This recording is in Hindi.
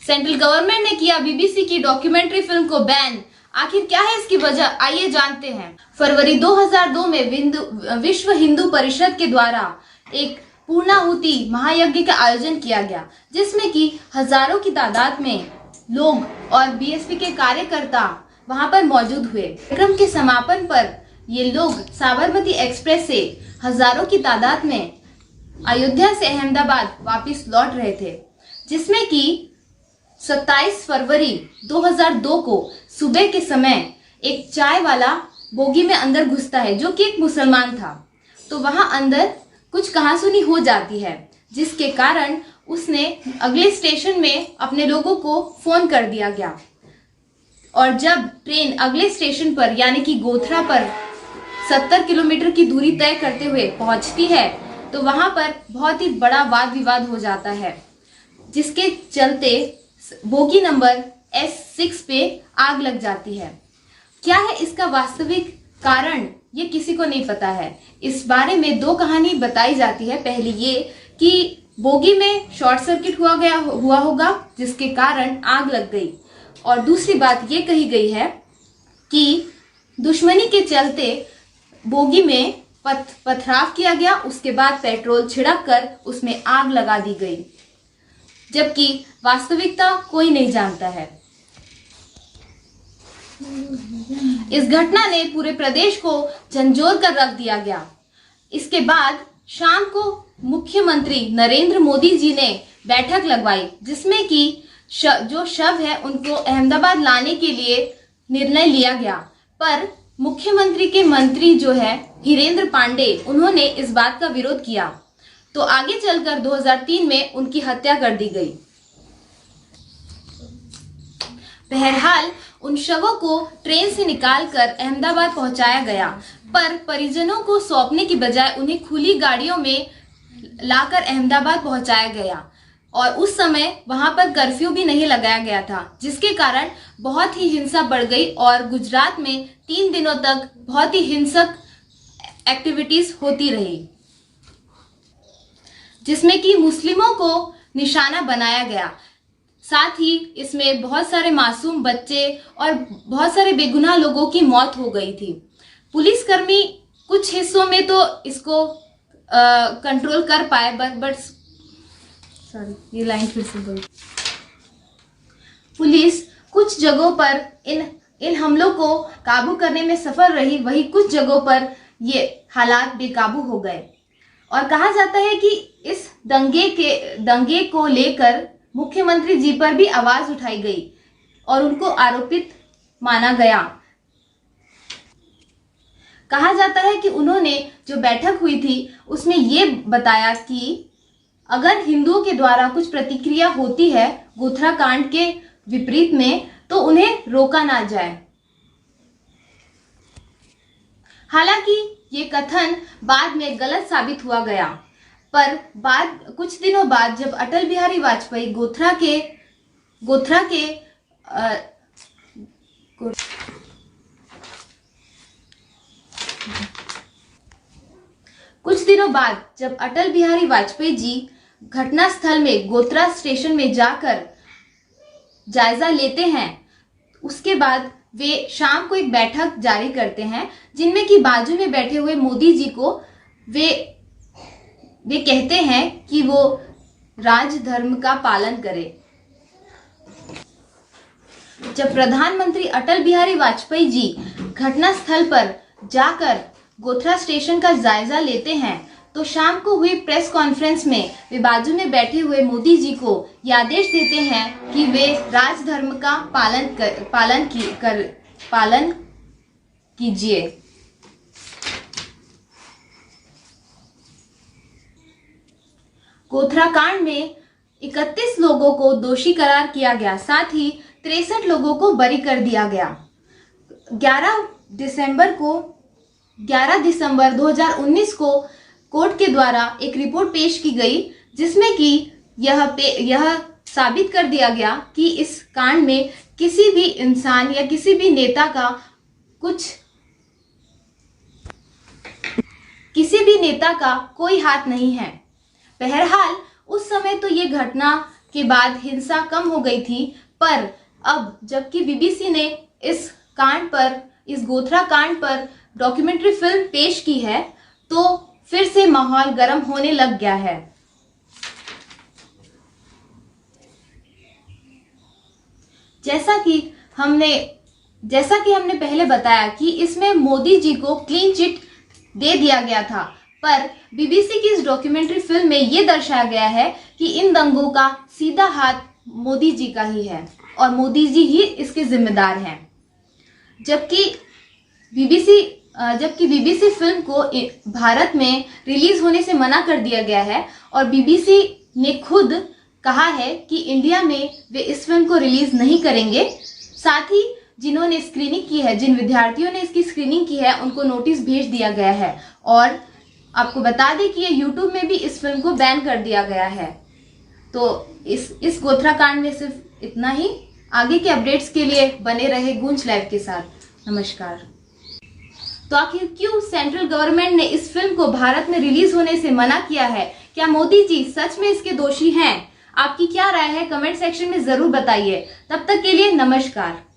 सेंट्रल गवर्नमेंट ने किया बीबीसी की डॉक्यूमेंट्री फिल्म को बैन। आखिर क्या है इसकी वजह, आइए जानते हैं। फरवरी 2002 में विश्व हिंदू परिषद के द्वारा एक पूर्णाहुति महायज्ञ का आयोजन किया गया, जिसमें कि हजारों की तादाद में लोग और बीएसपी के कार्यकर्ता वहां पर मौजूद हुए। कार्यक्रम के समापन पर ये लोग साबरमती एक्सप्रेस से हजारों की तादाद में अयोध्या से अहमदाबाद वापस लौट रहे थे, जिसमें कि 27 फरवरी 2002 को सुबह के समय एक चाय वाला बोगी में अंदर घुसता है, जो कि एक मुसलमान था। तो वहां अंदर कुछ कहासुनी हो जाती है, जिसके कारण उसने अगले स्टेशन में अपने लोगों को फोन कर दिया गया। और जब ट्रेन अगले स्टेशन पर यानी कि गोथरा पर 70 किलोमीटर की दूरी तय करते हुए पहुंचती है, तो वहां पर बहुत ही बड़ा वाद विवाद हो जाता है, जिसके चलते बोगी नंबर S6 पे आग लग जाती है। क्या है इसका वास्तविक कारण, ये किसी को नहीं पता है। इस बारे में दो कहानी बताई जाती है। पहली ये कि बोगी में शॉर्ट सर्किट हुआ होगा, जिसके कारण आग लग गई। और दूसरी बात ये कही गई है कि दुश्मनी के चलते बोगी में पथराव किया गया, उसके बाद पेट्रोल छिड़क कर उसमें आग लगा दी गई, जबकि वास्तविकता कोई नहीं जानता है। इस घटना ने पूरे प्रदेश को झंझोर कर रख दिया गया। इसके बाद शाम को मुख्यमंत्री नरेंद्र मोदी जी ने बैठक लगवाई, जिसमें कि जो शव है उनको अहमदाबाद लाने के लिए निर्णय लिया गया। पर मुख्यमंत्री के मंत्री जो है हीरेंद्र पांडे, उन्होंने इस बात का विरोध किया। तो आगे चलकर 2003 में उनकी हत्या कर दी गई। बहरहाल उन शवों को ट्रेन से निकालकर अहमदाबाद पहुंचाया गया, पर परिजनों को सौंपने की बजाय उन्हें खुली गाड़ियों में लाकर अहमदाबाद पहुंचाया गया। और उस समय वहां पर कर्फ्यू भी नहीं लगाया गया था, जिसके कारण बहुत ही हिंसा बढ़ गई और गुजरात में 3 दिनों तक बहुत ही हिंसक एक्टिविटीज होती रही, जिसमें कि मुस्लिमों को निशाना बनाया गया। साथ ही इसमें बहुत सारे मासूम बच्चे और बहुत सारे बेगुनाह लोगों की मौत हो गई थी। पुलिसकर्मी कुछ हिस्सों में तो इसको कंट्रोल कर पाए, बट सॉरी ये लाइन फिर से बोल। पुलिस कुछ जगहों पर इन हमलों को काबू करने में सफल रही, वही कुछ जगहों पर ये हालात बेकाबू हो गए। और कहा जाता है कि इस दंगे को लेकर मुख्यमंत्री जी पर भी आवाज उठाई गई और उनको आरोपित माना गया। कहा जाता है कि उन्होंने जो बैठक हुई थी उसमें ये बताया कि अगर हिंदुओं के द्वारा कुछ प्रतिक्रिया होती है गोथरा कांड के विपरीत में, तो उन्हें रोका ना जाए। हालांकि ये कथन बाद में गलत साबित हुआ गया, पर कुछ दिनों बाद जब अटल बिहारी वाजपेयी जी घटना स्थल में गोथरा स्टेशन में जाकर जायजा लेते हैं, उसके बाद वे शाम को एक बैठक जारी करते हैं, जिनमें कि बाजू में बैठे हुए मोदी जी को वे कहते हैं कि वो राजधर्म का पालन करें। जब प्रधानमंत्री अटल बिहारी वाजपेयी जी घटना स्थल पर जाकर गोथरा स्टेशन का जायजा लेते हैं, तो शाम को हुई प्रेस कॉन्फ्रेंस में वे बाजू में बैठे हुए मोदी जी को ये आदेश देते हैं कि वे राजधर्म का पालन कीजिए। गोथरा कांड में 31 लोगों को दोषी करार किया गया, साथ ही 63 लोगों को बरी कर दिया गया। 11 दिसंबर 2019 को कोर्ट के द्वारा एक रिपोर्ट पेश की गई, जिसमें कि यह साबित कर दिया गया कि इस कांड में किसी भी इंसान या किसी भी नेता का कोई हाथ नहीं है। बहरहाल उस समय तो ये घटना के बाद हिंसा कम हो गई थी, पर अब जबकि बीबीसी ने इस कांड पर, इस गोथरा कांड पर डॉक्यूमेंट्री फिल्म पेश की है, तो फिर से माहौल गर्म होने लग गया है। जैसा कि हमने पहले बताया कि इसमें मोदी जी को क्लीन चिट दे दिया गया था, पर बीबीसी की इस डॉक्यूमेंट्री फिल्म में ये दर्शाया गया है कि इन दंगों का सीधा हाथ मोदी जी का ही है और मोदी जी ही इसके जिम्मेदार हैं। जबकि बीबीसी फिल्म को भारत में रिलीज होने से मना कर दिया गया है और बीबीसी ने खुद कहा है कि इंडिया में वे इस फिल्म को रिलीज नहीं करेंगे। साथ ही जिन्होंने स्क्रीनिंग की है, जिन विद्यार्थियों ने इसकी स्क्रीनिंग की है, उनको नोटिस भेज दिया गया है। और आपको बता दें कि ये यूट्यूब में भी इस फिल्म को बैन कर दिया गया है। तो इस गोथरा कांड में सिर्फ इतना ही। आगे के अपडेट्स के लिए बने रहे गूंज लाइव के साथ। नमस्कार। तो आखिर क्यों सेंट्रल गवर्नमेंट ने इस फिल्म को भारत में रिलीज होने से मना किया है? क्या मोदी जी सच में इसके दोषी हैं? आपकी क्या राय है? कमेंट सेक्शन में जरूर बताइए। तब तक के लिए नमस्कार।